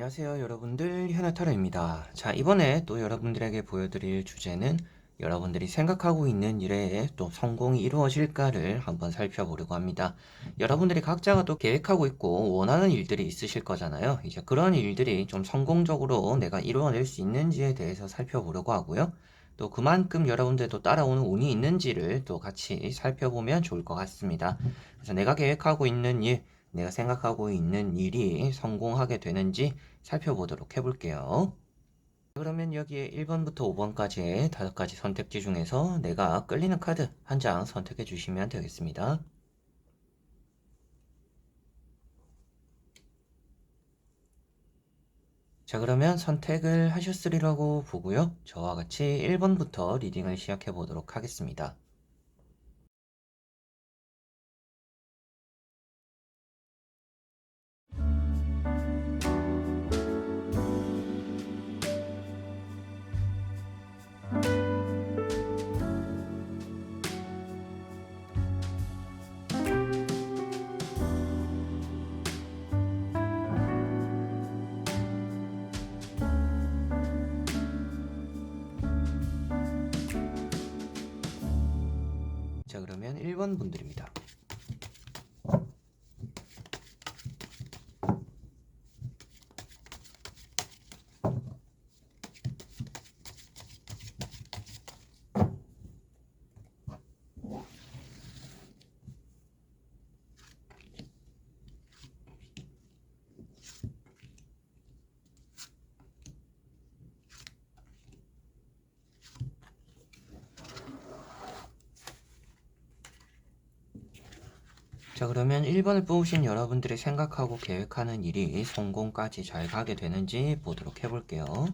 안녕하세요 여러분들, 현아타로입니다. 자, 이번에 또 여러분들에게 보여드릴 주제는 여러분들이 생각하고 있는 일에 또 성공이 이루어질까를 한번 살펴보려고 합니다. 여러분들이 각자가 또 계획하고 있고 원하는 일들이 있으실 거잖아요. 이제 그런 일들이 좀 성공적으로 내가 이루어낼 수 있는지에 대해서 살펴보려고 하고요. 또 그만큼 여러분들도 따라오는 운이 있는지를 또 같이 살펴보면 좋을 것 같습니다. 그래서 내가 계획하고 있는 일, 내가 생각하고 있는 일이 성공하게 되는지 살펴보도록 해볼게요. 그러면 여기에 1번부터 5번까지의 5가지 선택지 중에서 내가 끌리는 카드 한 장 선택해 주시면 되겠습니다. 자, 그러면 선택을 하셨으리라고 보고요. 저와 같이 1번부터 리딩을 시작해 보도록 하겠습니다. 자, 그러면 1번 분들입니다. 자, 그러면 1번을 뽑으신 여러분들이 생각하고 계획하는 일이 성공까지 잘 가게 되는지 보도록 해볼게요.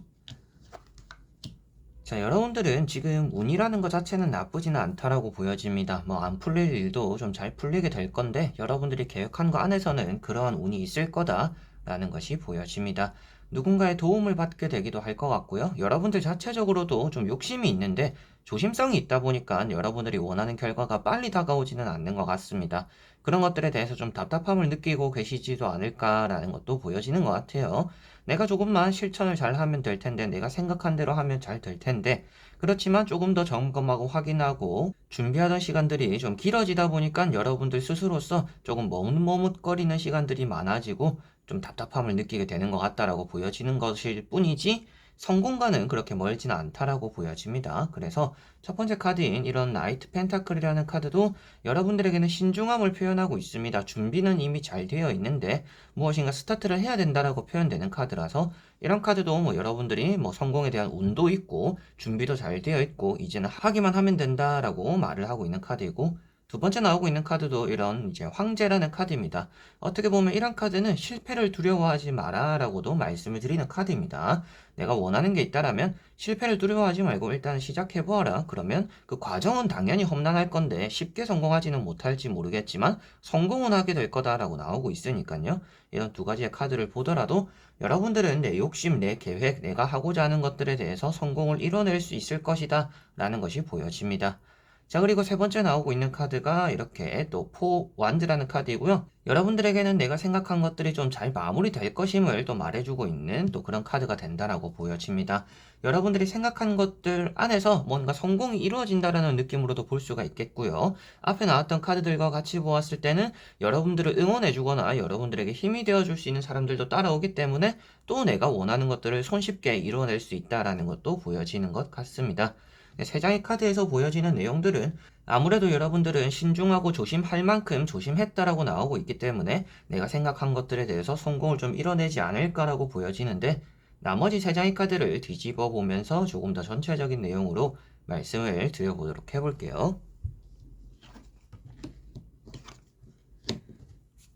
자, 여러분들은 지금 운이라는 것 자체는 나쁘지는 않다라고 보여집니다. 뭐 안 풀릴 일도 좀 잘 풀리게 될 건데 여러분들이 계획한 거 안에서는 그러한 운이 있을 거다라는 것이 보여집니다. 누군가의 도움을 받게 되기도 할 것 같고요. 여러분들 자체적으로도 좀 욕심이 있는데 조심성이 있다 보니까 여러분들이 원하는 결과가 빨리 다가오지는 않는 것 같습니다. 그런 것들에 대해서 좀 답답함을 느끼고 계시지도 않을까라는 것도 보여지는 것 같아요. 내가 조금만 실천을 잘 하면 될 텐데, 내가 생각한 대로 하면 잘 될 텐데, 그렇지만 조금 더 점검하고 확인하고 준비하던 시간들이 좀 길어지다 보니까 여러분들 스스로서 조금 머뭇머뭇거리는 시간들이 많아지고 좀 답답함을 느끼게 되는 것 같다라고 보여지는 것일 뿐이지, 성공과는 그렇게 멀지는 않다라고 보여집니다. 그래서 첫 번째 카드인 이런 나이트 펜타클이라는 카드도 여러분들에게는 신중함을 표현하고 있습니다. 준비는 이미 잘 되어 있는데 무엇인가 스타트를 해야 된다라고 표현되는 카드라서, 이런 카드도 뭐 여러분들이 뭐 성공에 대한 운도 있고 준비도 잘 되어 있고 이제는 하기만 하면 된다라고 말을 하고 있는 카드이고, 두 번째 나오고 있는 카드도 이런 이제 황제라는 카드입니다. 어떻게 보면 이런 카드는 실패를 두려워하지 마라라고도 말씀을 드리는 카드입니다. 내가 원하는 게 있다라면 실패를 두려워하지 말고 일단 시작해 보아라. 그러면 그 과정은 당연히 험난할 건데 쉽게 성공하지는 못할지 모르겠지만 성공은 하게 될 거다라고 나오고 있으니까요. 이런 두 가지의 카드를 보더라도 여러분들은 내 욕심, 내 계획, 내가 하고자 하는 것들에 대해서 성공을 이뤄낼 수 있을 것이다 라는 것이 보여집니다. 자, 그리고 세 번째 나오고 있는 카드가 이렇게 또 포 완드라는 카드이고요. 여러분들에게는 내가 생각한 것들이 좀 잘 마무리될 것임을 또 말해주고 있는 또 그런 카드가 된다라고 보여집니다. 여러분들이 생각한 것들 안에서 뭔가 성공이 이루어진다라는 느낌으로도 볼 수가 있겠고요. 앞에 나왔던 카드들과 같이 보았을 때는 여러분들을 응원해주거나 여러분들에게 힘이 되어줄 수 있는 사람들도 따라오기 때문에 또 내가 원하는 것들을 손쉽게 이뤄낼 수 있다라는 것도 보여지는 것 같습니다. 세 장의 카드에서 보여지는 내용들은 아무래도 여러분들은 신중하고 조심할 만큼 조심했다라고 나오고 있기 때문에 내가 생각한 것들에 대해서 성공을 좀 이뤄내지 않을까라고 보여지는데, 나머지 세 장의 카드를 뒤집어 보면서 조금 더 전체적인 내용으로 말씀을 드려보도록 해볼게요.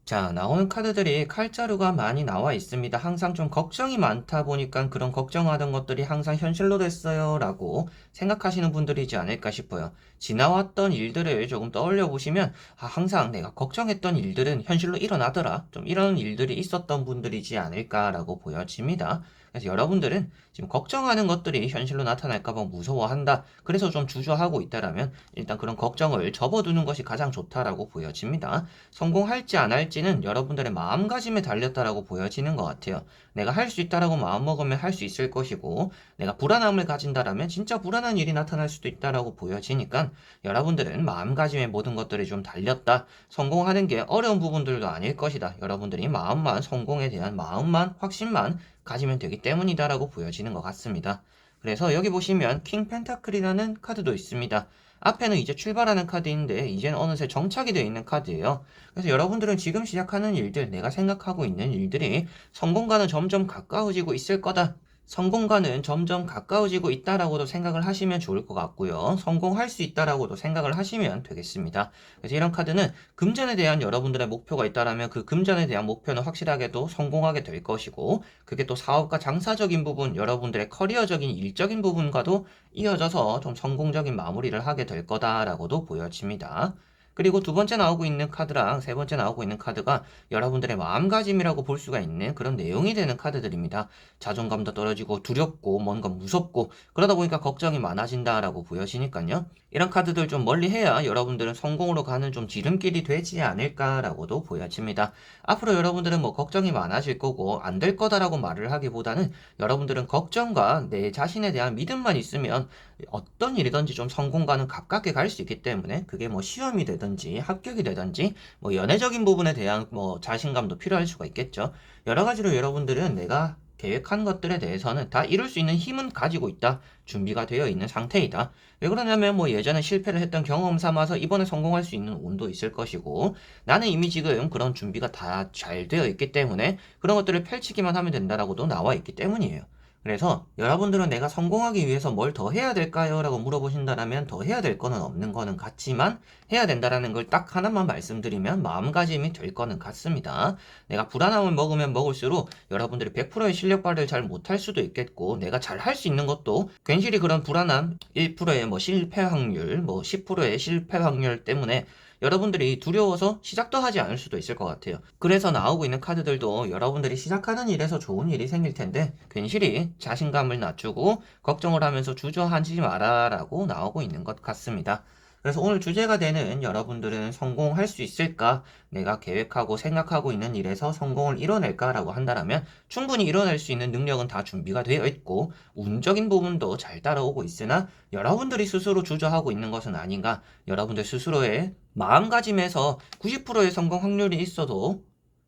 자, 나오는 카드들이 칼자루가 많이 나와 있습니다. 항상 좀 걱정이 많다 보니까 그런 걱정하던 것들이 항상 현실로 됐어요 라고 생각하시는 분들이지 않을까 싶어요. 지나왔던 일들을 조금 떠올려 보시면, 아, 항상 내가 걱정했던 일들은 현실로 일어나더라, 좀 이런 일들이 있었던 분들이지 않을까라고 보여집니다. 그래서 여러분들은 지금 걱정하는 것들이 현실로 나타날까 봐 무서워한다. 그래서 좀 주저하고 있다라면 일단 그런 걱정을 접어두는 것이 가장 좋다라고 보여집니다. 성공할지 안 할지는 여러분들의 마음가짐에 달렸다라고 보여지는 것 같아요. 내가 할 수 있다라고 마음먹으면 할 수 있을 것이고, 내가 불안함을 가진다라면 진짜 불안한 일이 나타날 수도 있다라고 보여지니까 여러분들은 마음가짐의 모든 것들이 좀 달렸다. 성공하는 게 어려운 부분들도 아닐 것이다. 여러분들이 마음만, 성공에 대한 마음만, 확신만 가지면 되기 때문이다라고 보여지는 것 같습니다. 그래서 여기 보시면 킹 펜타클이라는 카드도 있습니다. 앞에는 이제 출발하는 카드인데 이제는 어느새 정착이 되어 있는 카드예요. 그래서 여러분들은 지금 시작하는 일들, 내가 생각하고 있는 일들이 성공과는 점점 가까워지고 있을 거다. 성공과는 점점 가까워지고 있다라고도 생각을 하시면 좋을 것 같고요. 성공할 수 있다라고도 생각을 하시면 되겠습니다. 그래서 이런 카드는 금전에 대한 여러분들의 목표가 있다라면 그 금전에 대한 목표는 확실하게도 성공하게 될 것이고, 그게 또 사업과 장사적인 부분, 여러분들의 커리어적인 일적인 부분과도 이어져서 좀 성공적인 마무리를 하게 될 거다라고도 보여집니다. 그리고 두 번째 나오고 있는 카드랑 세 번째 나오고 있는 카드가 여러분들의 마음가짐이라고 볼 수가 있는 그런 내용이 되는 카드들입니다. 자존감도 떨어지고 두렵고 뭔가 무섭고 그러다 보니까 걱정이 많아진다라고 보여지니까요. 이런 카드들 좀 멀리해야 여러분들은 성공으로 가는 좀 지름길이 되지 않을까라고도 보여집니다. 앞으로 여러분들은 뭐 걱정이 많아질 거고 안 될 거다라고 말을 하기보다는 여러분들은 걱정과 내 자신에 대한 믿음만 있으면 어떤 일이든지 좀 성공과는 가깝게 갈 수 있기 때문에 그게 뭐 시험이 되든지 합격이 되든지 뭐 연애적인 부분에 대한 뭐 자신감도 필요할 수가 있겠죠. 여러 가지로 여러분들은 내가 계획한 것들에 대해서는 다 이룰 수 있는 힘은 가지고 있다. 준비가 되어 있는 상태이다. 왜 그러냐면 뭐 예전에 실패를 했던 경험 삼아서 이번에 성공할 수 있는 운도 있을 것이고 나는 이미 지금 그런 준비가 다 잘 되어 있기 때문에 그런 것들을 펼치기만 하면 된다라고도 나와 있기 때문이에요. 그래서 여러분들은 내가 성공하기 위해서 뭘 더 해야 될까요? 라고 물어보신다면 더 해야 될 거는 없는 거는 같지만 해야 된다라는 걸 딱 하나만 말씀드리면 마음가짐이 될 거는 같습니다. 내가 불안함을 먹으면 먹을수록 여러분들이 100%의 실력 발휘를 잘 못할 수도 있겠고 내가 잘 할 수 있는 것도 괜시리 그런 불안함 1%의 뭐 실패 확률 뭐 10%의 실패 확률 때문에 여러분들이 두려워서 시작도 하지 않을 수도 있을 것 같아요. 그래서 나오고 있는 카드들도 여러분들이 시작하는 일에서 좋은 일이 생길 텐데 괜시리 자신감을 낮추고 걱정을 하면서 주저하지 마라라고 나오고 있는 것 같습니다. 그래서 오늘 주제가 되는 여러분들은 성공할 수 있을까? 내가 계획하고 생각하고 있는 일에서 성공을 이뤄낼까라고 한다면 충분히 이뤄낼 수 있는 능력은 다 준비가 되어 있고 운적인 부분도 잘 따라오고 있으나 여러분들이 스스로 주저하고 있는 것은 아닌가? 여러분들 스스로의 마음가짐에서 90%의 성공 확률이 있어도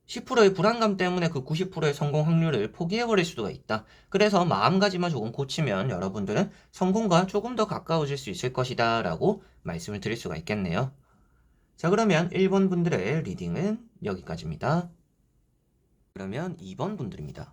10%의 불안감 때문에 그 90%의 성공 확률을 포기해버릴 수가 있다. 그래서 마음가짐만 조금 고치면 여러분들은 성공과 조금 더 가까워질 수 있을 것이다 라고 말씀을 드릴 수가 있겠네요. 자, 그러면 1번 분들의 리딩은 여기까지입니다. 그러면 2번 분들입니다.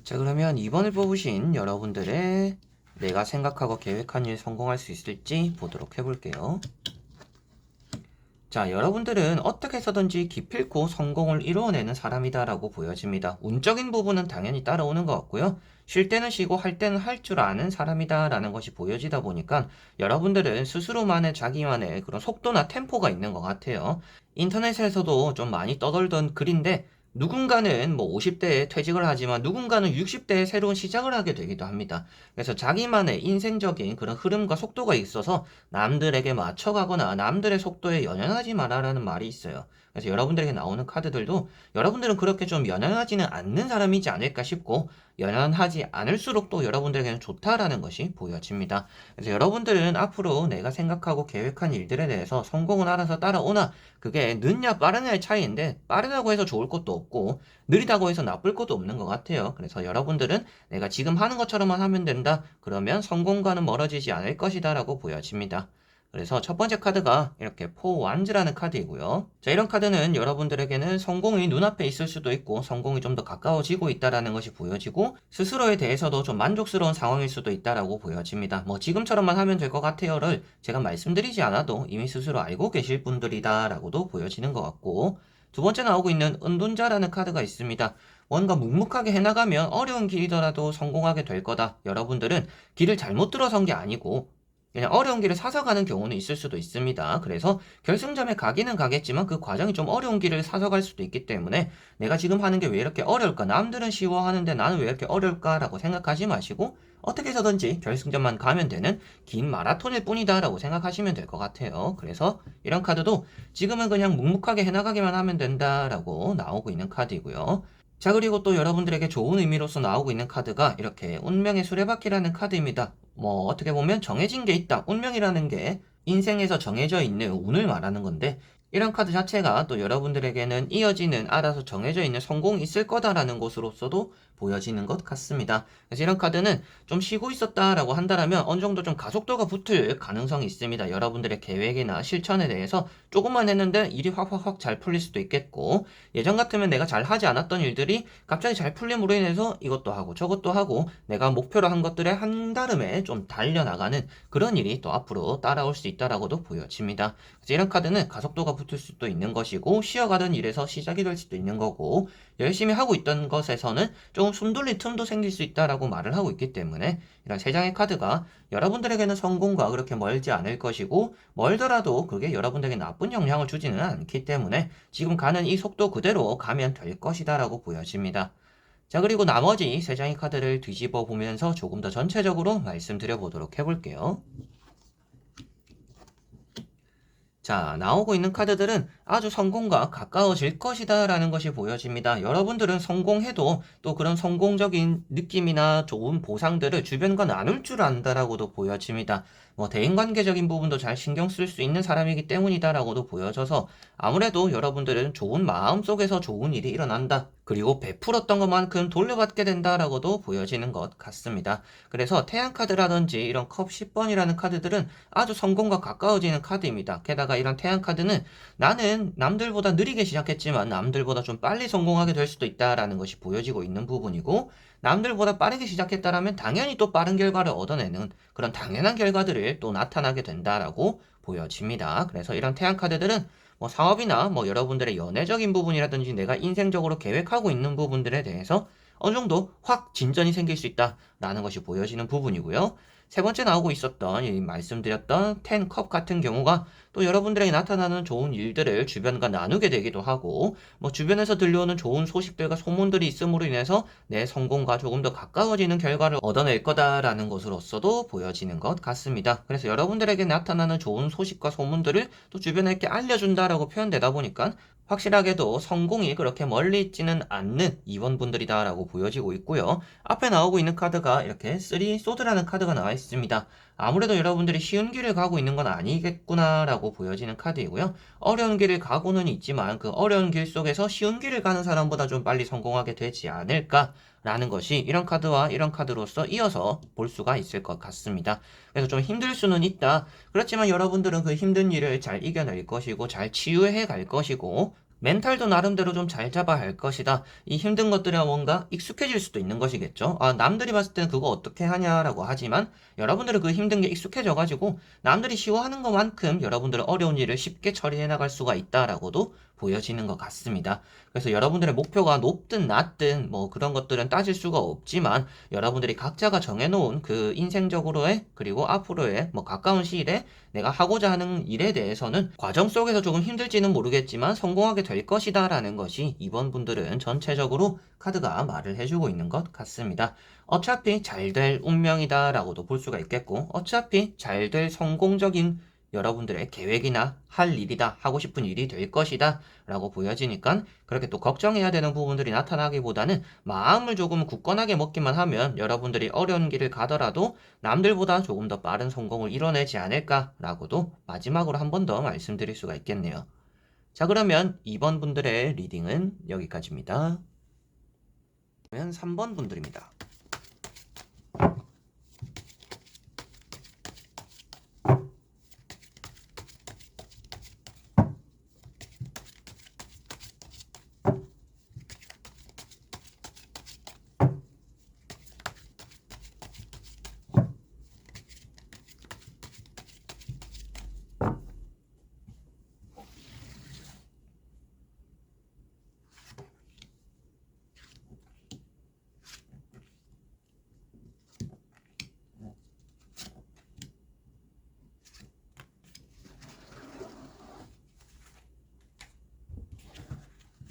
자, 그러면 2번을 뽑으신 여러분들의 내가 생각하고 계획한 일 성공할 수 있을지 보도록 해볼게요. 자, 여러분들은 어떻게 해서든지 기필코 성공을 이루어내는 사람이다라고 보여집니다. 운적인 부분은 당연히 따라오는 것 같고요. 쉴 때는 쉬고 할 때는 할 줄 아는 사람이다라는 것이 보여지다 보니까 여러분들은 스스로만의 자기만의 그런 속도나 템포가 있는 것 같아요. 인터넷에서도 좀 많이 떠돌던 글인데 누군가는 뭐 50대에 퇴직을 하지만 누군가는 60대에 새로운 시작을 하게 되기도 합니다. 그래서 자기만의 인생적인 그런 흐름과 속도가 있어서 남들에게 맞춰가거나 남들의 속도에 연연하지 마라라는 말이 있어요. 그래서 여러분들에게 나오는 카드들도 여러분들은 그렇게 좀 연연하지는 않는 사람이지 않을까 싶고 연연하지 않을수록 또 여러분들에게는 좋다라는 것이 보여집니다. 그래서 여러분들은 앞으로 내가 생각하고 계획한 일들에 대해서 성공은 알아서 따라오나 그게 늦냐 빠르냐의 차이인데 빠르다고 해서 좋을 것도 없고 느리다고 해서 나쁠 것도 없는 것 같아요. 그래서 여러분들은 내가 지금 하는 것처럼만 하면 된다. 그러면 성공과는 멀어지지 않을 것이다 라고 보여집니다. 그래서 첫 번째 카드가 이렇게 포 완즈라는 카드이고요. 자, 이런 카드는 여러분들에게는 성공이 눈앞에 있을 수도 있고 성공이 좀 더 가까워지고 있다라는 것이 보여지고 스스로에 대해서도 좀 만족스러운 상황일 수도 있다라고 보여집니다. 뭐 지금처럼만 하면 될 것 같아요를 제가 말씀드리지 않아도 이미 스스로 알고 계실 분들이다라고도 보여지는 것 같고, 두 번째 나오고 있는 은둔자라는 카드가 있습니다. 뭔가 묵묵하게 해나가면 어려운 길이더라도 성공하게 될 거다. 여러분들은 길을 잘못 들어선 게 아니고 그냥 어려운 길을 사서 가는 경우는 있을 수도 있습니다. 그래서 결승점에 가기는 가겠지만 그 과정이 좀 어려운 길을 사서 갈 수도 있기 때문에 내가 지금 하는 게 왜 이렇게 어려울까? 남들은 쉬워하는데 나는 왜 이렇게 어려울까? 라고 생각하지 마시고 어떻게 해서든지 결승점만 가면 되는 긴 마라톤일 뿐이다 라고 생각하시면 될 것 같아요. 그래서 이런 카드도 지금은 그냥 묵묵하게 해나가기만 하면 된다 라고 나오고 있는 카드이고요. 자, 그리고 또 여러분들에게 좋은 의미로서 나오고 있는 카드가 이렇게 운명의 수레바퀴라는 카드입니다. 뭐 어떻게 보면 정해진 게 있다. 운명이라는 게 인생에서 정해져 있는 운을 말하는 건데, 이런 카드 자체가 또 여러분들에게는 이어지는 알아서 정해져 있는 성공이 있을 거다라는 것으로서도 보여지는 것 같습니다. 그래서 이런 카드는 좀 쉬고 있었다라고 한다면 어느 정도 좀 가속도가 붙을 가능성이 있습니다. 여러분들의 계획이나 실천에 대해서 조금만 했는데 일이 확확확 잘 풀릴 수도 있겠고, 예전 같으면 내가 잘 하지 않았던 일들이 갑자기 잘 풀림으로 인해서 이것도 하고 저것도 하고 내가 목표로 한 것들의 한다름에 좀 달려나가는 그런 일이 또 앞으로 따라올 수 있다라고도 보여집니다. 그래서 이런 카드는 가속도가 붙을 수도 있는 것이고 쉬어가던 일에서 시작이 될 수도 있는 거고 열심히 하고 있던 것에서는 조금 숨돌릴 틈도 생길 수 있다라고 말을 하고 있기 때문에 이런 세 장의 카드가 여러분들에게는 성공과 그렇게 멀지 않을 것이고 멀더라도 그게 여러분들에게 나쁜 영향을 주지는 않기 때문에 지금 가는 이 속도 그대로 가면 될 것이다 라고 보여집니다. 자, 그리고 나머지 세 장의 카드를 뒤집어 보면서 조금 더 전체적으로 말씀드려 보도록 해볼게요. 자, 나오고 있는 카드들은 아주 성공과 가까워질 것이다 라는 것이 보여집니다. 여러분들은 성공해도 또 그런 성공적인 느낌이나 좋은 보상들을 주변과 나눌 줄 안다라고도 보여집니다. 뭐 대인관계적인 부분도 잘 신경 쓸 수 있는 사람이기 때문이다라고도 보여져서 아무래도 여러분들은 좋은 마음 속에서 좋은 일이 일어난다. 그리고 베풀었던 것만큼 돌려받게 된다라고도 보여지는 것 같습니다. 그래서 태양카드라든지 이런 컵 10번이라는 카드들은 아주 성공과 가까워지는 카드입니다. 게다가 이런 태양 카드는 나는 남들보다 느리게 시작했지만 남들보다 좀 빨리 성공하게 될 수도 있다라는 것이 보여지고 있는 부분이고, 남들보다 빠르게 시작했다라면 당연히 또 빠른 결과를 얻어내는 그런 당연한 결과들을 또 나타나게 된다라고 보여집니다. 그래서 이런 태양 카드들은 뭐 사업이나 뭐 여러분들의 연애적인 부분이라든지 내가 인생적으로 계획하고 있는 부분들에 대해서 어느 정도 확 진전이 생길 수 있다라는 것이 보여지는 부분이고요. 세 번째 나오고 있었던 이 말씀드렸던 10컵 같은 경우가 또 여러분들에게 나타나는 좋은 일들을 주변과 나누게 되기도 하고 뭐 주변에서 들려오는 좋은 소식들과 소문들이 있음으로 인해서 내 성공과 조금 더 가까워지는 결과를 얻어낼 거다라는 것으로서도 보여지는 것 같습니다. 그래서 여러분들에게 나타나는 좋은 소식과 소문들을 또 주변에 이렇게 알려준다라고 표현되다 보니까 확실하게도 성공이 그렇게 멀리 있지는 않는 이원분들이다라고 보여지고 있고요. 앞에 나오고 있는 카드가 이렇게 3 소드라는 카드가 나와 있습니다. 아무래도 여러분들이 쉬운 길을 가고 있는 건 아니겠구나라고 보여지는 카드이고요. 어려운 길을 가고는 있지만 그 어려운 길 속에서 쉬운 길을 가는 사람보다 좀 빨리 성공하게 되지 않을까라는 것이 이런 카드와 이런 카드로서 이어서 볼 수가 있을 것 같습니다. 그래서 좀 힘들 수는 있다. 그렇지만 여러분들은 그 힘든 일을 잘 이겨낼 것이고 잘 치유해 갈 것이고 멘탈도 나름대로 좀 잘 잡아야 할 것이다. 이 힘든 것들이 뭔가 익숙해질 수도 있는 것이겠죠. 아, 남들이 봤을 때는 그거 어떻게 하냐라고 하지만 여러분들은 그 힘든 게 익숙해져가지고 남들이 쉬워하는 것만큼 여러분들은 어려운 일을 쉽게 처리해 나갈 수가 있다라고도 보여지는 것 같습니다. 그래서 여러분들의 목표가 높든 낮든 뭐 그런 것들은 따질 수가 없지만 여러분들이 각자가 정해놓은 그 인생적으로의 그리고 앞으로의 뭐 가까운 시일에 내가 하고자 하는 일에 대해서는 과정 속에서 조금 힘들지는 모르겠지만 성공하게 될 것이다 라는 것이 이번 분들은 전체적으로 카드가 말을 해주고 있는 것 같습니다. 어차피 잘 될 운명이다 라고도 볼 수가 있겠고 어차피 잘 될 성공적인 여러분들의 계획이나 할 일이다, 하고 싶은 일이 될 것이다 라고 보여지니까 그렇게 또 걱정해야 되는 부분들이 나타나기보다는 마음을 조금 굳건하게 먹기만 하면 여러분들이 어려운 길을 가더라도 남들보다 조금 더 빠른 성공을 이뤄내지 않을까라고도 마지막으로 한 번 더 말씀드릴 수가 있겠네요. 자, 그러면 2번 분들의 리딩은 여기까지입니다. 그러면 3번 분들입니다.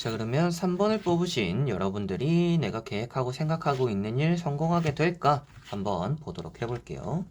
자, 그러면 3번을 뽑으신 여러분들이 내가 계획하고 생각하고 있는 일 성공하게 될까? 한번 보도록 해볼게요.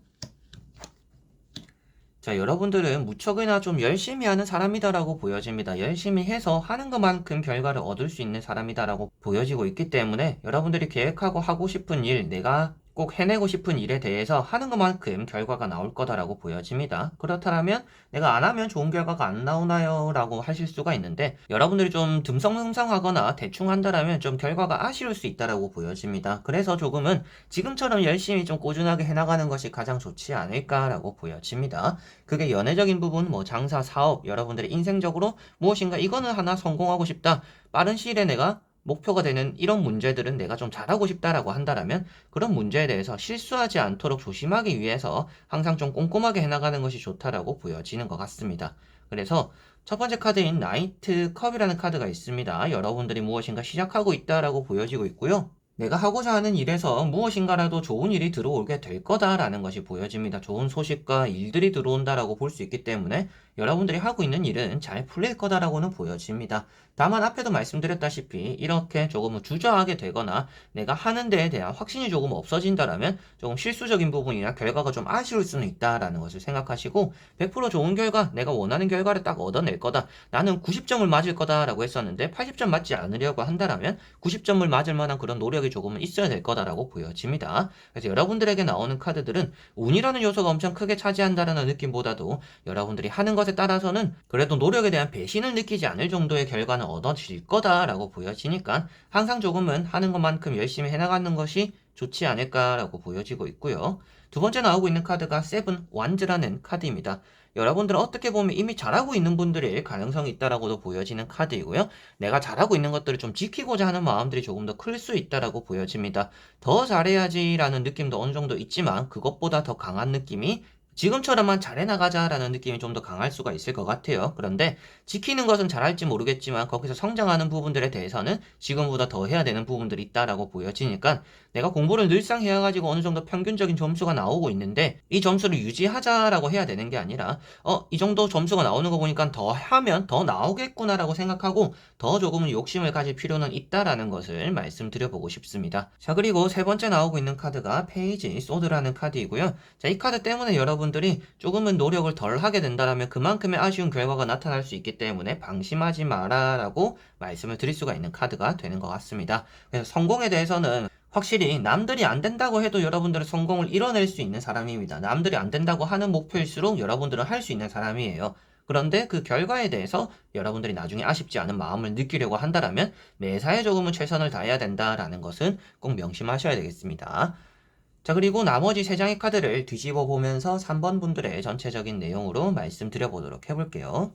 자, 여러분들은 무척이나 좀 열심히 하는 사람이다라고 보여집니다. 열심히 해서 하는 것만큼 결과를 얻을 수 있는 사람이다라고 보여지고 있기 때문에 여러분들이 계획하고 하고 싶은 일, 내가 꼭 해내고 싶은 일에 대해서 하는 것만큼 결과가 나올 거다라고 보여집니다. 그렇다면 내가 안 하면 좋은 결과가 안 나오나요? 라고 하실 수가 있는데 여러분들이 좀 듬성듬성하거나 대충 한다라면 좀 결과가 아쉬울 수 있다라고 보여집니다. 그래서 조금은 지금처럼 열심히 좀 꾸준하게 해나가는 것이 가장 좋지 않을까라고 보여집니다. 그게 연애적인 부분, 뭐 장사, 사업, 여러분들의 인생적으로 무엇인가 이거는 하나 성공하고 싶다. 빠른 시일에 내가 목표가 되는 이런 문제들은 내가 좀 잘하고 싶다라고 한다라면 그런 문제에 대해서 실수하지 않도록 조심하기 위해서 항상 좀 꼼꼼하게 해나가는 것이 좋다라고 보여지는 것 같습니다. 그래서 첫 번째 카드인 나이트 컵이라는 카드가 있습니다. 여러분들이 무엇인가 시작하고 있다라고 보여지고 있고요. 내가 하고자 하는 일에서 무엇인가라도 좋은 일이 들어오게 될 거다라는 것이 보여집니다. 좋은 소식과 일들이 들어온다라고 볼 수 있기 때문에 여러분들이 하고 있는 일은 잘 풀릴 거다라고는 보여집니다. 다만 앞에도 말씀드렸다시피 이렇게 조금 주저하게 되거나 내가 하는 데에 대한 확신이 조금 없어진다라면 조금 실수적인 부분이나 결과가 좀 아쉬울 수는 있다라는 것을 생각하시고 100% 좋은 결과, 내가 원하는 결과를 딱 얻어낼 거다. 나는 90점을 맞을 거다라고 했었는데 80점 맞지 않으려고 한다라면 90점을 맞을 만한 그런 노력이 조금은 있어야 될 거다라고 보여집니다. 그래서 여러분들에게 나오는 카드들은 운이라는 요소가 엄청 크게 차지한다라는 느낌보다도 여러분들이 하는 것에 따라서는 그래도 노력에 대한 배신을 느끼지 않을 정도의 결과는 얻어질 거다라고 보여지니까 항상 조금은 하는 것만큼 열심히 해나가는 것이 좋지 않을까라고 보여지고 있고요. 두 번째 나오고 있는 카드가 세븐 완즈라는 카드입니다. 여러분들은 어떻게 보면 이미 잘하고 있는 분들일 가능성이 있다라고도 보여지는 카드이고요. 내가 잘하고 있는 것들을 좀 지키고자 하는 마음들이 조금 더 클 수 있다라고 보여집니다. 더 잘해야지라는 느낌도 어느 정도 있지만 그것보다 더 강한 느낌이 지금처럼만 잘해나가자라는 느낌이 좀 더 강할 수가 있을 것 같아요. 그런데 지키는 것은 잘할지 모르겠지만 거기서 성장하는 부분들에 대해서는 지금보다 더 해야 되는 부분들이 있다라고 보여지니까 내가 공부를 늘상 해가지고 어느 정도 평균적인 점수가 나오고 있는데 이 점수를 유지하자라고 해야 되는 게 아니라 이 정도 점수가 나오는 거 보니까 더 하면 더 나오겠구나라고 생각하고 더 조금은 욕심을 가질 필요는 있다라는 것을 말씀드려보고 싶습니다. 자, 그리고 세 번째 나오고 있는 카드가 페이지 소드라는 카드이고요. 자, 이 카드 때문에 여러분들이 조금은 노력을 덜 하게 된다면 그만큼의 아쉬운 결과가 나타날 수 있기 때문에 방심하지 마라라고 말씀을 드릴 수가 있는 카드가 되는 것 같습니다. 그래서 성공에 대해서는 확실히 남들이 안 된다고 해도 여러분들은 성공을 이뤄낼 수 있는 사람입니다. 남들이 안 된다고 하는 목표일수록 여러분들은 할 수 있는 사람이에요. 그런데 그 결과에 대해서 여러분들이 나중에 아쉽지 않은 마음을 느끼려고 한다면 매사에 조금은 최선을 다해야 된다라는 것은 꼭 명심하셔야 되겠습니다. 자, 그리고 나머지 3장의 카드를 뒤집어 보면서 3번 분들의 전체적인 내용으로 말씀드려 보도록 해볼게요.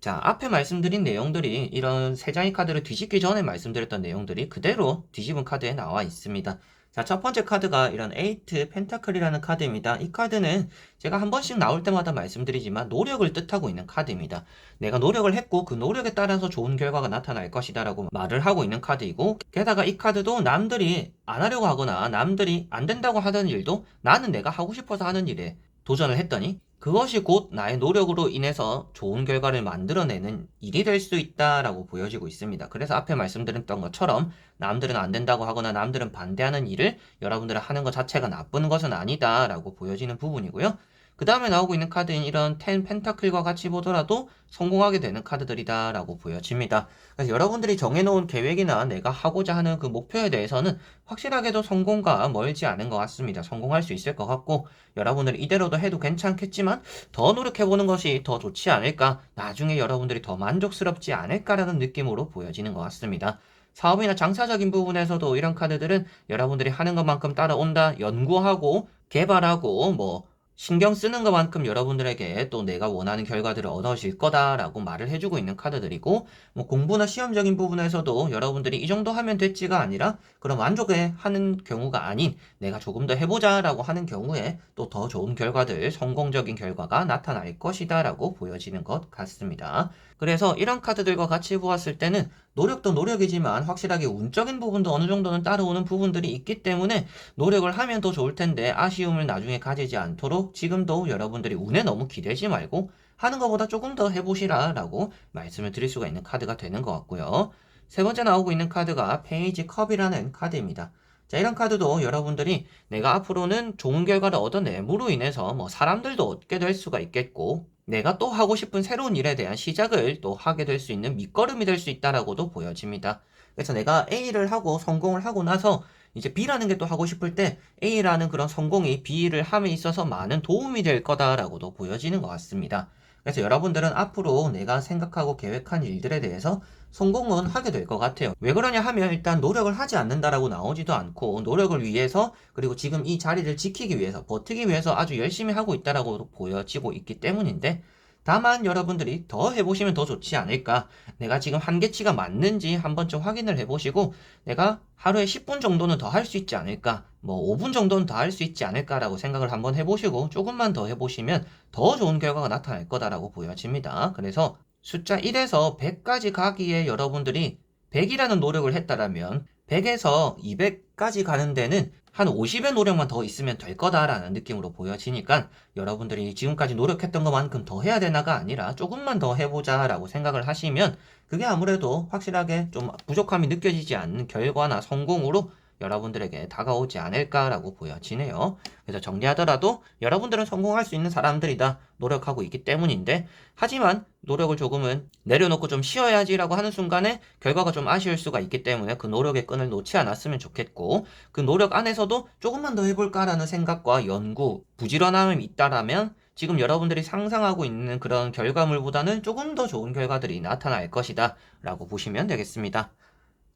자, 앞에 말씀드린 내용들이 이런 3장의 카드를 뒤집기 전에 말씀드렸던 내용들이 그대로 뒤집은 카드에 나와 있습니다. 자, 첫 번째 카드가 이런 에이트 펜타클이라는 카드입니다. 이 카드는 제가 한 번씩 나올 때마다 말씀드리지만 노력을 뜻하고 있는 카드입니다. 내가 노력을 했고 그 노력에 따라서 좋은 결과가 나타날 것이다 라고 말을 하고 있는 카드이고 게다가 이 카드도 남들이 안 하려고 하거나 남들이 안 된다고 하던 일도 나는 내가 하고 싶어서 하는 일에 도전을 했더니 그것이 곧 나의 노력으로 인해서 좋은 결과를 만들어내는 일이 될 수 있다라고 보여지고 있습니다. 그래서 앞에 말씀드렸던 것처럼 남들은 안 된다고 하거나 남들은 반대하는 일을 여러분들은 하는 것 자체가 나쁜 것은 아니다라고 보여지는 부분이고요. 그 다음에 나오고 있는 카드인 이런 10 펜타클과 같이 보더라도 성공하게 되는 카드들이다 라고 보여집니다. 그래서 여러분들이 정해놓은 계획이나 내가 하고자 하는 그 목표에 대해서는 확실하게도 성공과 멀지 않은 것 같습니다. 성공할 수 있을 것 같고 여러분들이 이대로도 해도 괜찮겠지만 더 노력해보는 것이 더 좋지 않을까, 나중에 여러분들이 더 만족스럽지 않을까라는 느낌으로 보여지는 것 같습니다. 사업이나 장사적인 부분에서도 이런 카드들은 여러분들이 하는 것만큼 따라온다, 연구하고 개발하고 뭐 신경 쓰는 것만큼 여러분들에게 또 내가 원하는 결과들을 얻어질 거다라고 말을 해주고 있는 카드들이고 뭐 공부나 시험적인 부분에서도 여러분들이 이 정도 하면 됐지가 아니라 그런 만족해 하는 경우가 아닌 내가 조금 더 해보자라고 하는 경우에 또 더 좋은 결과들, 성공적인 결과가 나타날 것이다라고 보여지는 것 같습니다. 그래서 이런 카드들과 같이 보았을 때는 노력도 노력이지만 확실하게 운적인 부분도 어느 정도는 따라오는 부분들이 있기 때문에 노력을 하면 더 좋을 텐데 아쉬움을 나중에 가지지 않도록 지금도 여러분들이 운에 너무 기대지 말고 하는 것보다 조금 더 해보시라 라고 말씀을 드릴 수가 있는 카드가 되는 것 같고요. 세 번째 나오고 있는 카드가 페이지 컵이라는 카드입니다. 자, 이런 카드도 여러분들이 내가 앞으로는 좋은 결과를 얻어냄으로 인해서 뭐 사람들도 얻게 될 수가 있겠고, 내가 또 하고 싶은 새로운 일에 대한 시작을 또 하게 될 수 있는 밑거름이 될 수 있다라고도 보여집니다. 그래서 내가 A를 하고 성공을 하고 나서 이제 B라는 게 또 하고 싶을 때 A라는 그런 성공이 B를 함에 있어서 많은 도움이 될 거다라고도 보여지는 것 같습니다. 그래서 여러분들은 앞으로 내가 생각하고 계획한 일들에 대해서 성공은 하게 될 것 같아요. 왜 그러냐 하면 일단 노력을 하지 않는다라고 나오지도 않고 노력을 위해서 그리고 지금 이 자리를 지키기 위해서 버티기 위해서 아주 열심히 하고 있다라고 보여지고 있기 때문인데, 다만 여러분들이 더 해보시면 더 좋지 않을까. 내가 지금 한계치가 맞는지 한 번쯤 확인을 해보시고 내가 하루에 10분 정도는 더 할 수 있지 않을까, 뭐 5분 정도는 더 할 수 있지 않을까라고 생각을 한번 해보시고 조금만 더 해보시면 더 좋은 결과가 나타날 거다라고 보여집니다. 그래서 숫자 1에서 100까지 가기에 여러분들이 100이라는 노력을 했다라면 100에서 200까지 가는 데는 한 50의 노력만 더 있으면 될 거다라는 느낌으로 보여지니까 여러분들이 지금까지 노력했던 것만큼 더 해야 되나가 아니라 조금만 더 해보자라고 생각을 하시면 그게 아무래도 확실하게 좀 부족함이 느껴지지 않는 결과나 성공으로 여러분들에게 다가오지 않을까라고 보여지네요. 그래서 정리하더라도 여러분들은 성공할 수 있는 사람들이다. 노력하고 있기 때문인데, 하지만 노력을 조금은 내려놓고 좀 쉬어야지라고 하는 순간에 결과가 좀 아쉬울 수가 있기 때문에 그 노력의 끈을 놓지 않았으면 좋겠고, 그 노력 안에서도 조금만 더 해볼까라는 생각과 연구, 부지런함이 있다라면 지금 여러분들이 상상하고 있는 그런 결과물보다는 조금 더 좋은 결과들이 나타날 것이다 라고 보시면 되겠습니다.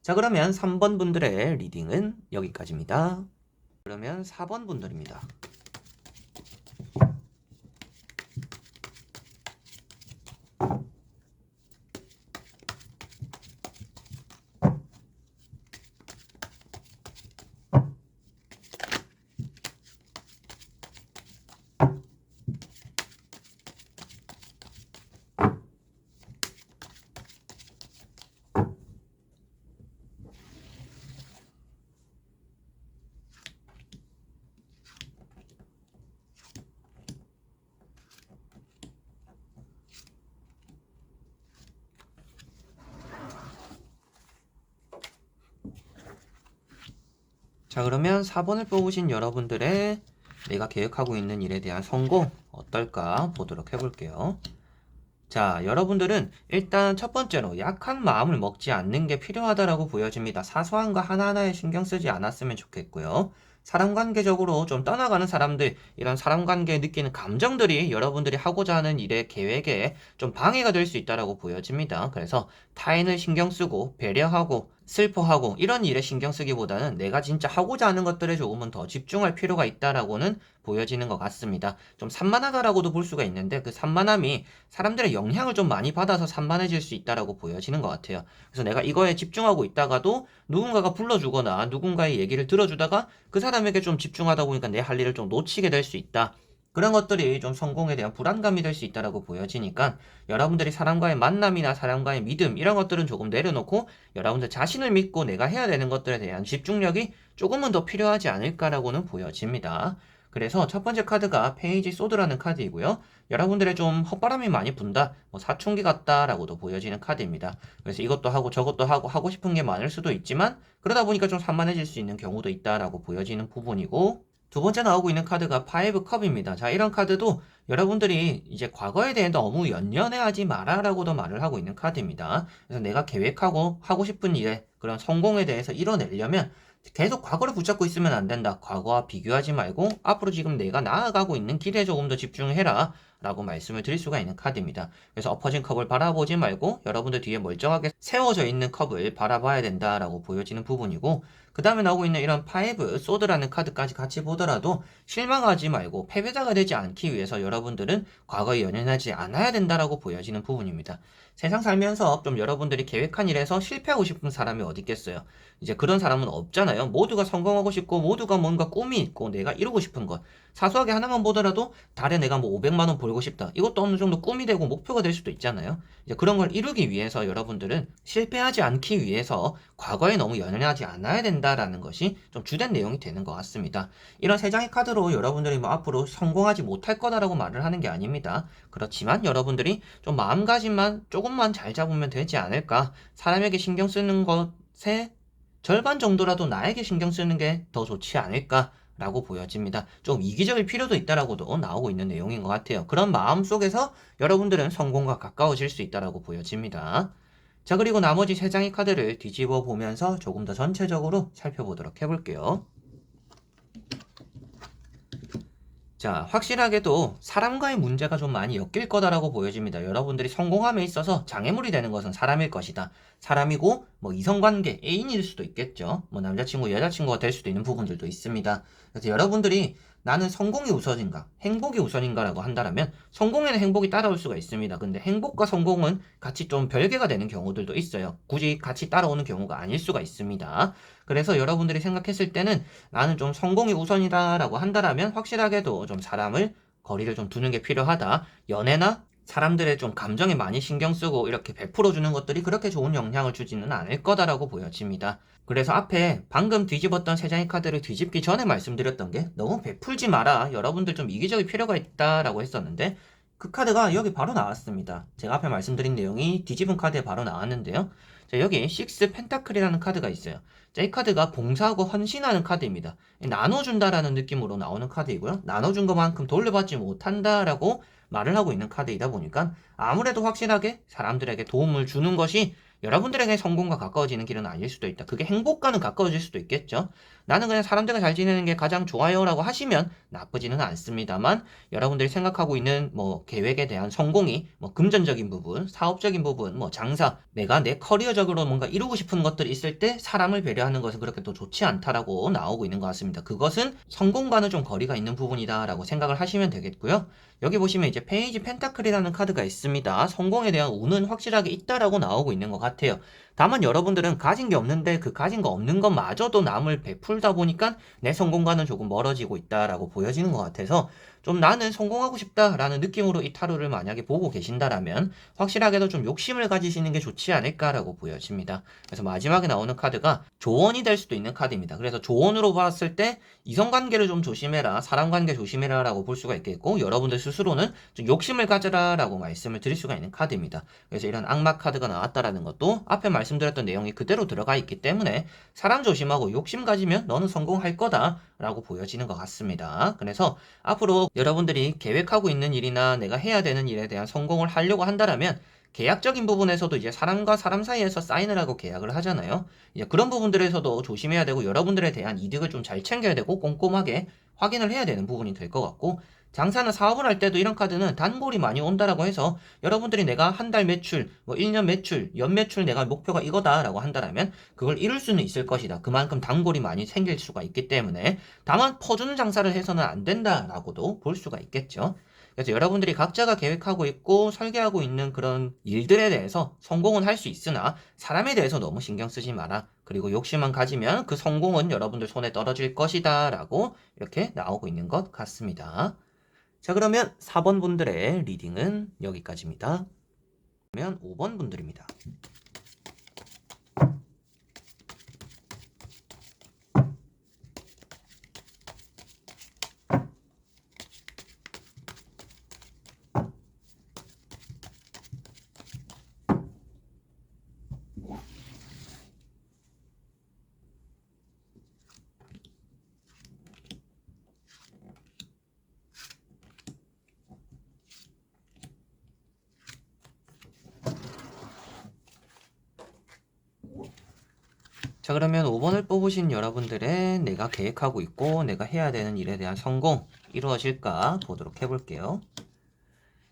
자, 그러면 3번 분들의 리딩은 여기까지입니다. 그러면 4번 분들입니다. 자, 그러면 4번을 뽑으신 여러분들의 내가 계획하고 있는 일에 대한 성공 어떨까 보도록 해볼게요. 자, 여러분들은 일단 첫 번째로 약한 마음을 먹지 않는 게 필요하다라고 보여집니다. 사소한 거 하나하나에 신경 쓰지 않았으면 좋겠고요. 사람 관계적으로 좀 떠나가는 사람들, 이런 사람 관계에 느끼는 감정들이 여러분들이 하고자 하는 일의 계획에 좀 방해가 될 수 있다라고 보여집니다. 그래서 타인을 신경 쓰고 배려하고 슬퍼하고 이런 일에 신경 쓰기보다는 내가 진짜 하고자 하는 것들에 조금은 더 집중할 필요가 있다라고는 보여지는 것 같습니다. 좀 산만하다라고도 볼 수가 있는데 그 산만함이 사람들의 영향을 좀 많이 받아서 산만해질 수 있다라고 보여지는 것 같아요. 그래서 내가 이거에 집중하고 있다가도 누군가가 불러주거나 누군가의 얘기를 들어주다가 그 사람에게 좀 집중하다 보니까 내 할 일을 좀 놓치게 될 수 있다. 그런 것들이 좀 성공에 대한 불안감이 될 수 있다라고 보여지니까 여러분들이 사람과의 만남이나 사람과의 믿음 이런 것들은 조금 내려놓고 여러분들 자신을 믿고 내가 해야 되는 것들에 대한 집중력이 조금은 더 필요하지 않을까라고는 보여집니다. 그래서 첫 번째 카드가 페이지 소드라는 카드이고요. 여러분들의 좀 헛바람이 많이 분다, 뭐 사춘기 같다라고도 보여지는 카드입니다. 그래서 이것도 하고 저것도 하고 싶은 게 많을 수도 있지만 그러다 보니까 좀 산만해질 수 있는 경우도 있다라고 보여지는 부분이고, 두 번째 나오고 있는 카드가 파이브 컵입니다. 자, 이런 카드도 여러분들이 이제 과거에 대해 너무 연연해하지 마라라고도 말을 하고 있는 카드입니다. 그래서 내가 계획하고 하고 싶은 일에 그런 성공에 대해서 이뤄내려면 계속 과거를 붙잡고 있으면 안 된다. 과거와 비교하지 말고 앞으로 지금 내가 나아가고 있는 길에 조금 더 집중해라 라고 말씀을 드릴 수가 있는 카드입니다. 그래서 엎어진 컵을 바라보지 말고 여러분들 뒤에 멀쩡하게 세워져 있는 컵을 바라봐야 된다라고 보여지는 부분이고, 그 다음에 나오고 있는 이런 파이브 소드라는 카드까지 같이 보더라도 실망하지 말고 패배자가 되지 않기 위해서 여러분들은 과거에 연연하지 않아야 된다라고 보여지는 부분입니다. 세상 살면서 좀 여러분들이 계획한 일에서 실패하고 싶은 사람이 어디 있겠어요? 이제 그런 사람은 없잖아요. 모두가 성공하고 싶고 모두가 뭔가 꿈이 있고 내가 이루고 싶은 것 사소하게 하나만 보더라도 달에 내가 뭐 500만 원 벌고 싶다. 이것도 어느 정도 꿈이 되고 목표가 될 수도 있잖아요. 이제 그런 걸 이루기 위해서 여러분들은 실패하지 않기 위해서 과거에 너무 연연하지 않아야 된다라는 것이 좀 주된 내용이 되는 것 같습니다. 이런 세 장의 카드로 여러분들이 뭐 앞으로 성공하지 못할 거다라고 말을 하는 게 아닙니다. 그렇지만 여러분들이 좀 마음가짐만 조금만 잘 잡으면 되지 않을까. 사람에게 신경 쓰는 것에 절반 정도라도 나에게 신경 쓰는 게 더 좋지 않을까 라고 보여집니다. 좀 이기적일 필요도 있다라고도 나오고 있는 내용인 것 같아요. 그런 마음 속에서 여러분들은 성공과 가까워질 수 있다라고 보여집니다. 자, 그리고 나머지 세 장의 카드를 뒤집어 보면서 조금 더 전체적으로 살펴보도록 해볼게요. 자, 확실하게도 사람과의 문제가 좀 많이 엮일 거다라고 보여집니다. 여러분들이 성공함에 있어서 장애물이 되는 것은 사람일 것이다. 사람이고 뭐 이성관계, 애인일 수도 있겠죠. 뭐 남자친구, 여자친구가 될 수도 있는 부분들도 있습니다. 그래서 여러분들이 나는 성공이 우선인가, 행복이 우선인가라고 한다면 성공에는 행복이 따라올 수가 있습니다. 근데 행복과 성공은 같이 좀 별개가 되는 경우들도 있어요. 굳이 같이 따라오는 경우가 아닐 수가 있습니다. 그래서 여러분들이 생각했을 때는 나는 좀 성공이 우선이다라고 한다면 확실하게도 좀 사람을 거리를 좀 두는 게 필요하다. 연애나 사람들의 좀 감정에 많이 신경 쓰고 이렇게 베풀어 주는 것들이 그렇게 좋은 영향을 주지는 않을 거다라고 보여집니다. 그래서 앞에 방금 뒤집었던 세 장의 카드를 뒤집기 전에 말씀드렸던 게 너무 베풀지 마라. 여러분들 좀 이기적일 필요가 있다라고 했었는데 그 카드가 여기 바로 나왔습니다. 제가 앞에 말씀드린 내용이 뒤집은 카드에 바로 나왔는데요. 자, 여기 6 펜타클이라는 카드가 있어요. 자, 이 카드가 봉사하고 헌신하는 카드입니다. 나눠준다라는 느낌으로 나오는 카드이고요. 나눠준 것만큼 돌려받지 못한다라고 말을 하고 있는 카드이다 보니까 아무래도 확실하게 사람들에게 도움을 주는 것이 여러분들에게 성공과 가까워지는 길은 아닐 수도 있다. 그게 행복과는 가까워질 수도 있겠죠. 나는 그냥 사람들과 잘 지내는 게 가장 좋아요라고 하시면 나쁘지는 않습니다만 여러분들이 생각하고 있는 뭐 계획에 대한 성공이 뭐 금전적인 부분, 사업적인 부분, 뭐 장사, 내가 내 커리어적으로 뭔가 이루고 싶은 것들이 있을 때 사람을 배려하는 것은 그렇게 또 좋지 않다라고 나오고 있는 것 같습니다. 그것은 성공과는 좀 거리가 있는 부분이다라고 생각을 하시면 되겠고요. 여기 보시면 이제 페이지 펜타클이라는 카드가 있습니다. 성공에 대한 운은 확실하게 있다라고 나오고 있는 것 같아요. 다만 여러분들은 가진 게 없는데 그 가진 거 없는 것마저도 남을 베풀다 보니까 내 성공과는 조금 멀어지고 있다라고 보여지는 것 같아서 좀 나는 성공하고 싶다라는 느낌으로 이 타로를 만약에 보고 계신다라면 확실하게도 좀 욕심을 가지시는 게 좋지 않을까라고 보여집니다. 그래서 마지막에 나오는 카드가 조언이 될 수도 있는 카드입니다. 그래서 조언으로 봤을 때 이성관계를 좀 조심해라, 사람관계 조심해라 라고 볼 수가 있겠고 여러분들 스스로는 좀 욕심을 가져라 라고 말씀을 드릴 수가 있는 카드입니다. 그래서 이런 악마 카드가 나왔다라는 것도 앞에 말씀드렸던 내용이 그대로 들어가 있기 때문에 사람 조심하고 욕심 가지면 너는 성공할 거다 라고 보여지는 것 같습니다. 그래서 앞으로 여러분들이 계획하고 있는 일이나 내가 해야 되는 일에 대한 성공을 하려고 한다면 계약적인 부분에서도 이제 사람과 사람 사이에서 사인을 하고 계약을 하잖아요. 이제 그런 부분들에서도 조심해야 되고 여러분들에 대한 이득을 좀 잘 챙겨야 되고 꼼꼼하게 확인을 해야 되는 부분이 될 것 같고 장사나 사업을 할 때도 이런 카드는 단골이 많이 온다라고 해서 여러분들이 내가 한 달 매출, 뭐 1년 매출, 연 매출 내가 목표가 이거다라고 한다면 그걸 이룰 수는 있을 것이다. 그만큼 단골이 많이 생길 수가 있기 때문에 다만 퍼주는 장사를 해서는 안 된다라고도 볼 수가 있겠죠. 그래서 여러분들이 각자가 계획하고 있고 설계하고 있는 그런 일들에 대해서 성공은 할 수 있으나 사람에 대해서 너무 신경 쓰지 마라. 그리고 욕심만 가지면 그 성공은 여러분들 손에 떨어질 것이다 라고 이렇게 나오고 있는 것 같습니다. 자, 그러면 4번 분들의 리딩은 여기까지입니다. 그러면 5번 분들입니다. 자, 그러면 5번을 뽑으신 여러분들의 내가 계획하고 있고 내가 해야 되는 일에 대한 성공 이루어질까 보도록 해볼게요.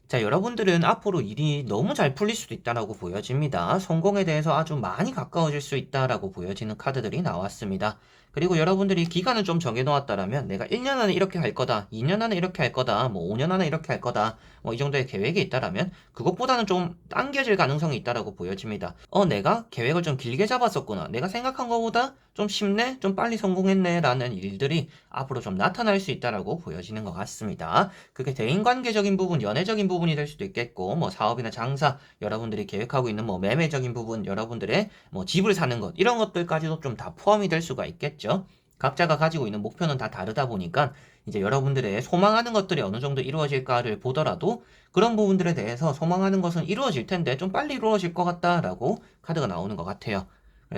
자, 여러분들은 앞으로 일이 너무 잘 풀릴 수도 있다라고 보여집니다. 성공에 대해서 아주 많이 가까워질 수 있다라고 보여지는 카드들이 나왔습니다. 그리고 여러분들이 기간을 좀 정해놓았다라면 내가 1년 안에 이렇게 할 거다, 2년 안에 이렇게 할 거다, 뭐 5년 안에 이렇게 할 거다, 뭐 이 정도의 계획이 있다라면 그것보다는 좀 당겨질 가능성이 있다라고 보여집니다. 내가 계획을 좀 길게 잡았었구나. 내가 생각한 것보다 좀 쉽네? 좀 빨리 성공했네? 라는 일들이 앞으로 좀 나타날 수 있다라고 보여지는 것 같습니다. 그게 대인관계적인 부분, 연애적인 부분이 될 수도 있겠고, 뭐 사업이나 장사, 여러분들이 계획하고 있는 뭐 매매적인 부분, 여러분들의 뭐 집을 사는 것, 이런 것들까지도 좀 다 포함이 될 수가 있겠죠. 각자가 가지고 있는 목표는 다 다르다 보니까 이제 여러분들의 소망하는 것들이 어느 정도 이루어질까를 보더라도 그런 부분들에 대해서 소망하는 것은 이루어질 텐데 좀 빨리 이루어질 것 같다라고 카드가 나오는 것 같아요.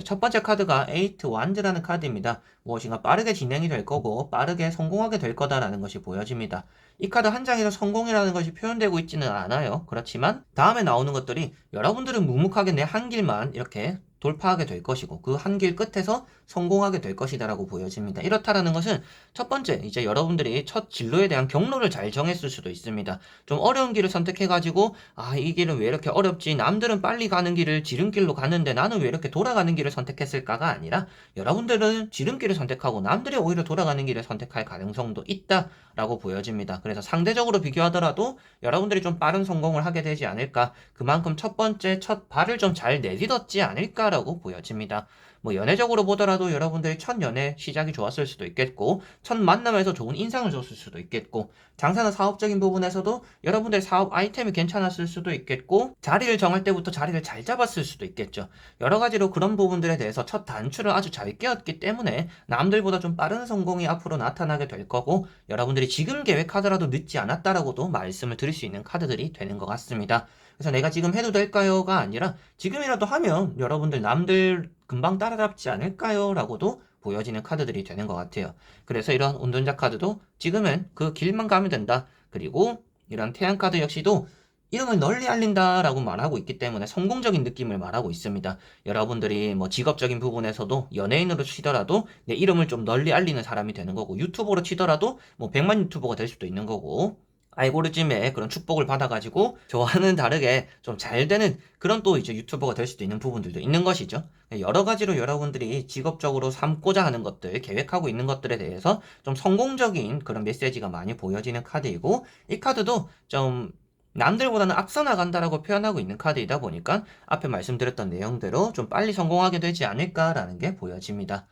첫 번째 카드가 에이트 완드라는 카드입니다. 무엇인가 빠르게 진행이 될 거고 빠르게 성공하게 될 거다라는 것이 보여집니다. 이 카드 한 장에서 성공이라는 것이 표현되고 있지는 않아요. 그렇지만 다음에 나오는 것들이 여러분들은 묵묵하게 내 한 길만 이렇게 돌파하게 될 것이고 그 한 길 끝에서 성공하게 될 것이다라고 보여집니다. 이렇다라는 것은 첫 번째 이제 여러분들이 첫 진로에 대한 경로를 잘 정했을 수도 있습니다. 좀 어려운 길을 선택해가지고 이 길은 왜 이렇게 어렵지? 남들은 빨리 가는 길을 지름길로 가는데 나는 왜 이렇게 돌아가는 길을 선택했을까가 아니라 여러분들은 지름길을 선택하고 남들이 오히려 돌아가는 길을 선택할 가능성도 있다라고 보여집니다. 그래서 상대적으로 비교하더라도 여러분들이 좀 빠른 성공을 하게 되지 않을까? 그만큼 첫 번째 첫 발을 좀 잘 내딛었지 않을까라고 보여집니다. 뭐 연애적으로 보더라도 여러분들이 첫 연애 시작이 좋았을 수도 있겠고 첫 만남에서 좋은 인상을 줬을 수도 있겠고 장사나 사업적인 부분에서도 여러분들의 사업 아이템이 괜찮았을 수도 있겠고 자리를 정할 때부터 자리를 잘 잡았을 수도 있겠죠. 여러 가지로 그런 부분들에 대해서 첫 단추를 아주 잘 깨었기 때문에 남들보다 좀 빠른 성공이 앞으로 나타나게 될 거고 여러분들이 지금 계획하더라도 늦지 않았다라고도 말씀을 드릴 수 있는 카드들이 되는 것 같습니다. 그래서 내가 지금 해도 될까요?가 아니라 지금이라도 하면 여러분들 남들 금방 따라잡지 않을까요? 라고도 보여지는 카드들이 되는 것 같아요. 그래서 이런 운전자 카드도 지금은 그 길만 가면 된다. 그리고 이런 태양 카드 역시도 이름을 널리 알린다라고 말하고 있기 때문에 성공적인 느낌을 말하고 있습니다. 여러분들이 뭐 직업적인 부분에서도 연예인으로 치더라도 내 이름을 좀 널리 알리는 사람이 되는 거고 유튜버로 치더라도 뭐 100만 유튜버가 될 수도 있는 거고 알고리즘의 그런 축복을 받아가지고 저와는 다르게 좀 잘 되는 그런 또 이제 유튜버가 될 수도 있는 부분들도 있는 것이죠. 여러 가지로 여러분들이 직업적으로 삼고자 하는 것들, 계획하고 있는 것들에 대해서 좀 성공적인 그런 메시지가 많이 보여지는 카드이고 이 카드도 좀 남들보다는 앞서 나간다라고 표현하고 있는 카드이다 보니까 앞에 말씀드렸던 내용대로 좀 빨리 성공하게 되지 않을까라는 게 보여집니다.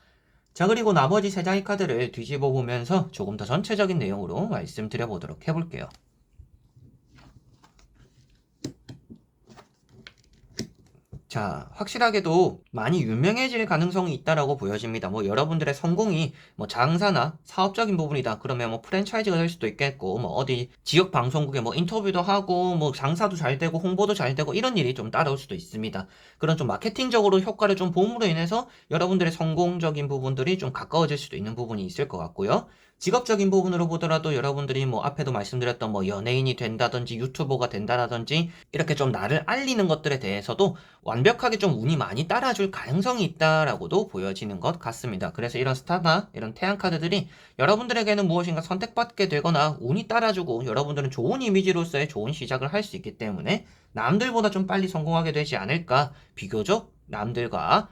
자, 그리고 나머지 세 장의 카드를 뒤집어 보면서 조금 더 전체적인 내용으로 말씀드려 보도록 해볼게요. 자, 확실하게도 많이 유명해질 가능성이 있다라고 보여집니다. 뭐 여러분들의 성공이 뭐 장사나 사업적인 부분이다. 그러면 뭐 프랜차이즈가 될 수도 있겠고, 뭐 어디 지역 방송국에 뭐 인터뷰도 하고, 뭐 장사도 잘 되고, 홍보도 잘 되고, 이런 일이 좀 따라올 수도 있습니다. 그런 좀 마케팅적으로 효과를 좀 봄으로 인해서 여러분들의 성공적인 부분들이 좀 가까워질 수도 있는 부분이 있을 것 같고요. 직업적인 부분으로 보더라도 여러분들이 뭐 앞에도 말씀드렸던 뭐 연예인이 된다든지 유튜버가 된다라든지 이렇게 좀 나를 알리는 것들에 대해서도 완벽하게 좀 운이 많이 따라줄 가능성이 있다라고도 보여지는 것 같습니다. 그래서 이런 스타나 이런 태양 카드들이 여러분들에게는 무엇인가 선택받게 되거나 운이 따라주고 여러분들은 좋은 이미지로서의 좋은 시작을 할 수 있기 때문에 남들보다 좀 빨리 성공하게 되지 않을까 비교적 남들과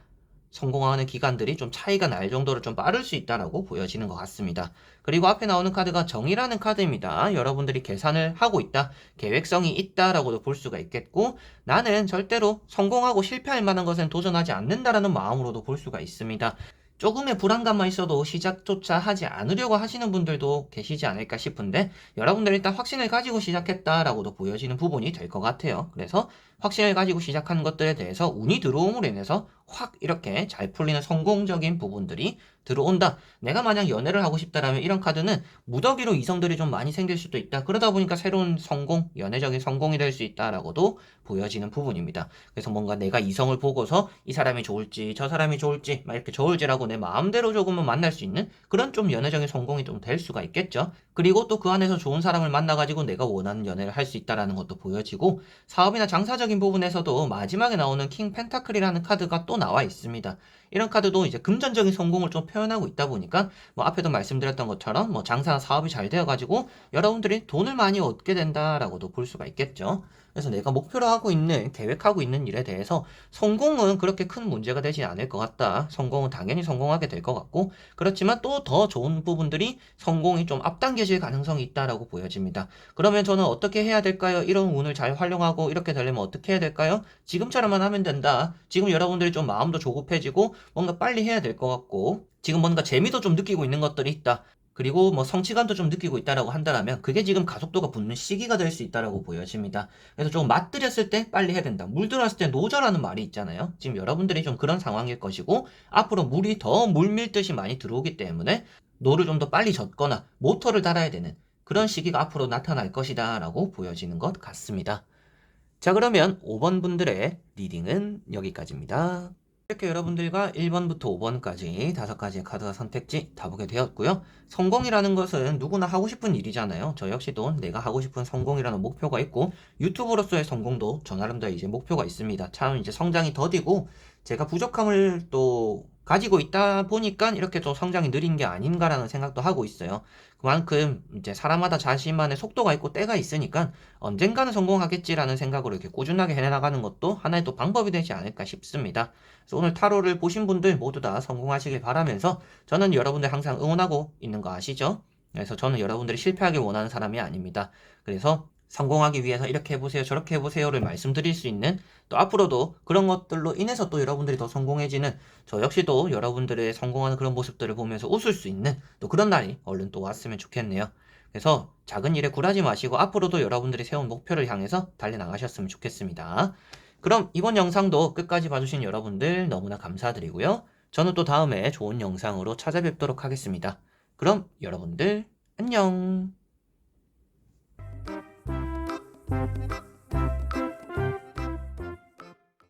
성공하는 기간들이 좀 차이가 날 정도로 좀 빠를 수 있다라고 보여지는 것 같습니다. 그리고 앞에 나오는 카드가 정의라는 카드입니다. 여러분들이 계산을 하고 있다, 계획성이 있다라고도 볼 수가 있겠고 나는 절대로 성공하고 실패할 만한 것은 도전하지 않는다라는 마음으로도 볼 수가 있습니다. 조금의 불안감만 있어도 시작조차 하지 않으려고 하시는 분들도 계시지 않을까 싶은데 여러분들 일단 확신을 가지고 시작했다라고도 보여지는 부분이 될 것 같아요. 그래서 확신을 가지고 시작한 것들에 대해서 운이 들어옴으로 인해서 확 이렇게 잘 풀리는 성공적인 부분들이 들어온다. 내가 만약 연애를 하고 싶다라면 이런 카드는 무더기로 이성들이 좀 많이 생길 수도 있다. 그러다 보니까 새로운 성공, 연애적인 성공이 될 수 있다라고도 보여지는 부분입니다. 그래서 뭔가 내가 이성을 보고서 이 사람이 좋을지 저 사람이 좋을지 막 이렇게 좋을지라고 내 마음대로 조금은 만날 수 있는 그런 좀 연애적인 성공이 좀 될 수가 있겠죠. 그리고 또 그 안에서 좋은 사람을 만나가지고 내가 원하는 연애를 할 수 있다라는 것도 보여지고 사업이나 장사적인 부분에서도 마지막에 나오는 킹 펜타클이라는 카드가 또 나와 있습니다. 이런 카드도 이제 금전적인 성공을 좀 표현하고 있다 보니까 뭐 앞에도 말씀드렸던 것처럼 뭐 장사나 사업이 잘 되어가지고 여러분들이 돈을 많이 얻게 된다라고도 볼 수가 있겠죠. 그래서 내가 목표로 하고 있는, 계획하고 있는 일에 대해서 성공은 그렇게 큰 문제가 되지 않을 것 같다. 성공은 당연히 성공하게 될 것 같고, 그렇지만 또 더 좋은 부분들이 성공이 좀 앞당겨질 가능성이 있다라고 보여집니다. 그러면 저는 어떻게 해야 될까요? 이런 운을 잘 활용하고 이렇게 되려면 어떻게 해야 될까요? 지금처럼만 하면 된다. 지금 여러분들이 좀 마음도 조급해지고 뭔가 빨리 해야 될 것 같고, 지금 뭔가 재미도 좀 느끼고 있는 것들이 있다. 그리고 뭐 성취감도 좀 느끼고 있다라고 한다면 그게 지금 가속도가 붙는 시기가 될 수 있다라고 보여집니다. 그래서 조금 맛들였을 때 빨리 해야 된다. 물 들어왔을 때 노져라는 말이 있잖아요. 지금 여러분들이 좀 그런 상황일 것이고 앞으로 물이 더 물밀듯이 많이 들어오기 때문에 노를 좀 더 빨리 젓거나 모터를 달아야 되는 그런 시기가 앞으로 나타날 것이다 라고 보여지는 것 같습니다. 자, 그러면 5번 분들의 리딩은 여기까지입니다. 이렇게 여러분들과 1번부터 5번까지 5가지의 카드와 선택지 다 보게 되었고요. 성공이라는 것은 누구나 하고 싶은 일이잖아요. 저 역시도 내가 하고 싶은 성공이라는 목표가 있고 유튜브로서의 성공도 저 나름대로 이제 목표가 있습니다. 참 이제 성장이 더디고 제가 부족함을 또 가지고 있다 보니까 이렇게 좀 성장이 느린 게 아닌가라는 생각도 하고 있어요. 그만큼 이제 사람마다 자신만의 속도가 있고 때가 있으니까 언젠가는 성공하겠지라는 생각으로 이렇게 꾸준하게 해나가는 것도 하나의 또 방법이 되지 않을까 싶습니다. 그래서 오늘 타로를 보신 분들 모두 다 성공하시길 바라면서 저는 여러분들 항상 응원하고 있는 거 아시죠? 그래서 저는 여러분들이 실패하길 원하는 사람이 아닙니다. 그래서 성공하기 위해서 이렇게 해보세요, 저렇게 해보세요를 말씀드릴 수 있는 또 앞으로도 그런 것들로 인해서 또 여러분들이 더 성공해지는 저 역시도 여러분들의 성공하는 그런 모습들을 보면서 웃을 수 있는 또 그런 날이 얼른 또 왔으면 좋겠네요. 그래서 작은 일에 굴하지 마시고 앞으로도 여러분들이 세운 목표를 향해서 달려나가셨으면 좋겠습니다. 그럼 이번 영상도 끝까지 봐주신 여러분들 너무나 감사드리고요. 저는 또 다음에 좋은 영상으로 찾아뵙도록 하겠습니다. 그럼 여러분들 안녕.